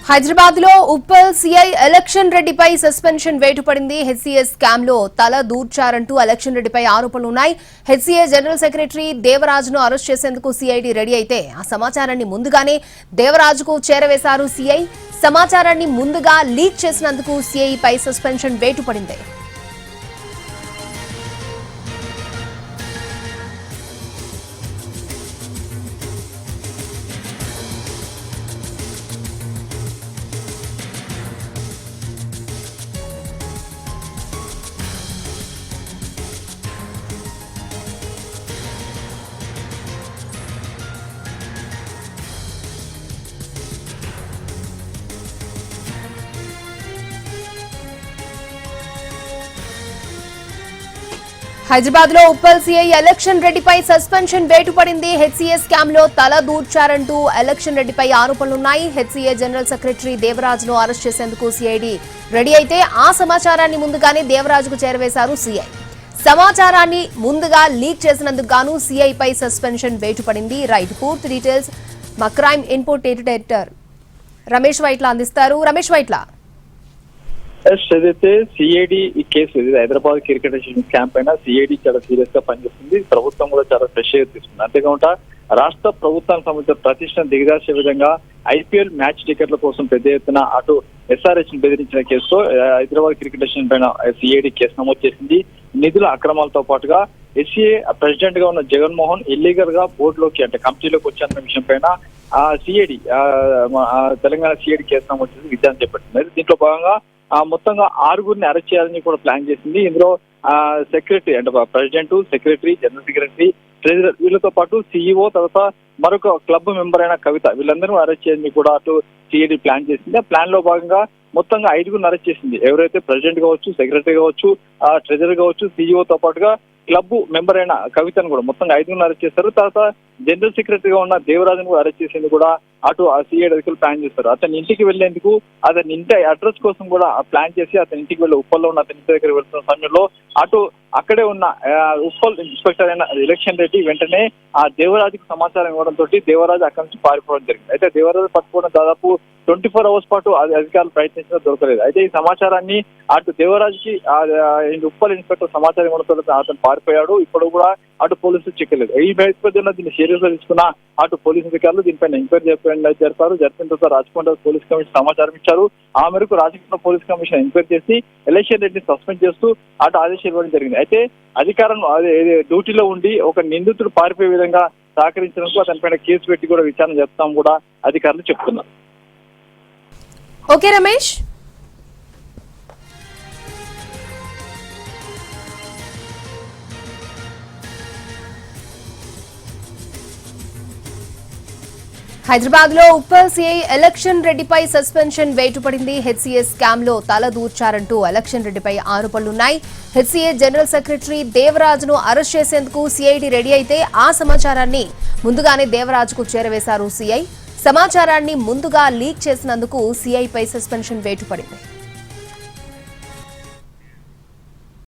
హైదరాబాద్ లో Uppal CI election రెడ్డిపై suspension వేటు పడింది. హెచ్సిఎస్ స్కామ్ లో తల దూర్చారంటూ ఎలక్షన్ రెడ్డిపై ఆరోపణలున్నాయి. హెచ్సిఏ జనరల్ సెక్రటరీ దేవరాజును అరెస్ట్ చేసేందుకు సిఐడి రెడీ అయితే ఆ సమాచారాన్ని ముందుగానే దేవరాజుకు చేరవేశారు సిఐ. సమాచారాన్ని ముందుగా లీక్ చేసినందుకు సిఐపై సస్పెన్షన్ వేటు పడింది. హైదరాబాద్ లో ఉప్పల్ సిఐ ఎలక్షన్ రెడ్డిపై సస్పెన్షన్ వేటు పడింది. హెచ్సిఏ స్కామ్ లో తల దూర్చారంటూ ఎలక్షన్ రెడ్డిపై ఆరోపణలున్నాయి. హెచ్సిఏ జనరల్ సెక్రటరీ దేవరాజును అరెస్ట్ చేసేందుకు సిఐడి రెడీ అయితే ఆ సమాచారాన్ని ముందుగానే దేవరాజుకు చేరవేశారు సిఐ. సమాచారాన్ని ముందుగా లీక్ చేసినందుకు గాను సిఐపై సస్పెన్షన్ వేటు పడింది. రైట్, పూర్తి డీటెయిల్స్ మా crime input editor Ramesh Vaitla అందిస్తారు. రమేష్ వైట్ల, ఏదైతే సిఐడి ఈ కేసు హైదరాబాద్ క్రికెట్ స్కామ్ పైన సిఐడి చాలా సీరియస్ గా పనిచేస్తుంది. ప్రభుత్వం కూడా చాలా ఫ్రెష్ గా తీసుకుంది. అంతేకాకుండా రాష్ట్ర ప్రభుత్వానికి సంబంధించిన ప్రతిష్టను దిగజార్చే విధంగా ఐపీఎల్ మ్యాచ్ టికెట్ల కోసం పెద్ద ఎత్తున అటు ఎస్ఆర్హెచ్ బెదిరించిన కేసుతో హైదరాబాద్ క్రికెట్ పైన సిఐడి కేసు నమోదు చేసింది. నిధుల అక్రమాలతో పాటుగా ఎస్సీఏ ప్రెసిడెంట్ గా ఉన్న జగన్మోహన్ ఇల్లీగల్ గా బోర్డులోకి అంటే కమిటీలోకి వచ్చిన విషయం పైన సిఐడి తెలంగాణ సిఐడి కేసు నమోదు చేసి విచారణ చేపట్టింది. దీంట్లో భాగంగా మొత్తంగా 6గురిని అరెస్ట్ చేయాలని కూడా ప్లాన్ చేసింది. ఇందులో సెక్రటరీ అంటే president, secretary, general secretary, treasurer వీళ్ళతో పాటు సిఇఓ, తర్వాత మరొక క్లబ్ మెంబర్ అయిన కవిత వీళ్ళందరూ అరెస్ట్ చేయాలని కూడా అటు సిఐడి ప్లాన్ చేసింది. ఆ ప్లాన్ లో భాగంగా మొత్తంగా 5గురిని అరెస్ట్ చేసింది. ఎవరైతే ప్రెసిడెంట్ కావచ్చు, సెక్రటరీ కావచ్చు, ట్రెజరర్ కావచ్చు, సిఇఓతో పాటుగా క్లబ్ మెంబర్ అయిన కవితను కూడా మొత్తంగా 5గురిని అరెస్ట్ చేస్తారు. తర్వాత జనరల్ సెక్రటరీగా ఉన్న దేవరాజును కూడా అరెస్ట్ చేసేందుకు కూడా అటు ఆ సిఐడి అధికారులు ప్లాన్ చేస్తారు. అతని ఇంటికి వెళ్లేందుకు అతని ఇంటి అడ్రస్ కోసం కూడా ప్లాన్ చేసి అతని ఇంటికి వెళ్ళి ఉప్పల్లో ఉన్న అతని ఇంటి దగ్గర వెళ్తున్న సమయంలో అటు అక్కడే ఉన్న ఉప్పల్ ఇన్స్పెక్టర్ అయిన ఎలక్షన్ రెడ్డి వెంటనే ఆ దేవరాజుకు సమాచారం ఇవ్వడంతో దేవరాజు అక్కడి నుంచి పారిపోవడం జరిగింది. అయితే దేవరాజు పట్టుకోవడం దాదాపు 24 hours పాటు అధికారులు ప్రయత్నించినా దొరకలేదు. అయితే ఈ సమాచారాన్ని అటు దేవరాజుకి ఉప్పల్ ఇన్స్పెక్టర్ సమాచారం ఇవ్వడంతో అతను పారిపోయాడు. ఇప్పుడు కూడా అటు పోలీసులు చిక్కలేదు. ఈ నేపథ్యంలో దీన్ని సీరియస్ గా తీసుకున్న అటు పోలీసు అధికారులు దీనిపైన ఎంక్వైరీ జరిపారు. జరిపిన తర్వాత రాచకొండ పోలీస్ కమిషన్ సమాచారం ఇచ్చారు. ఆ మేరకు రాచకొండ పోలీస్ కమిషన్ ఎంక్వైరీ చేసి ఎలక్షన్ రెడ్డిని సస్పెండ్ చేస్తూ అటు ఆదేశాలు ఇవ్వడం జరిగింది. అయితే అధికారం డ్యూటీలో ఉండి ఒక నిందితుడు పారిపోయే విధంగా సహకరించినందుకు అతని పైన కేసు పెట్టి కూడా విచారణ జరుపుతాం కూడా అధికారులు చెప్తున్నారు. ఓకే రమేష్. హైదరాబాద్ లో ఉప్పల్ సిఐ ఎలక్షన్ రెడ్డిపై సస్పెన్షన్ వేటు పడింది. హెచ్సిఏ స్కామ్ లో తల దూర్చారంటూ ఎలక్షన్ రెడ్డిపై ఆరోపణలున్నాయి. హెచ్సిఏ జనరల్ సెక్రటరీ దేవరాజును అరెస్ట్ చేసేందుకు సిఐడి రెడీ అయితే ఆ సమాచారాన్ని ముందుగానే దేవరాజుకు చేరవేశారు సిఐ. సమాచారాన్ని ముందుగా లీక్ చేసినందుకు సిఐపై సస్పెన్షన్ వేటు పడింది.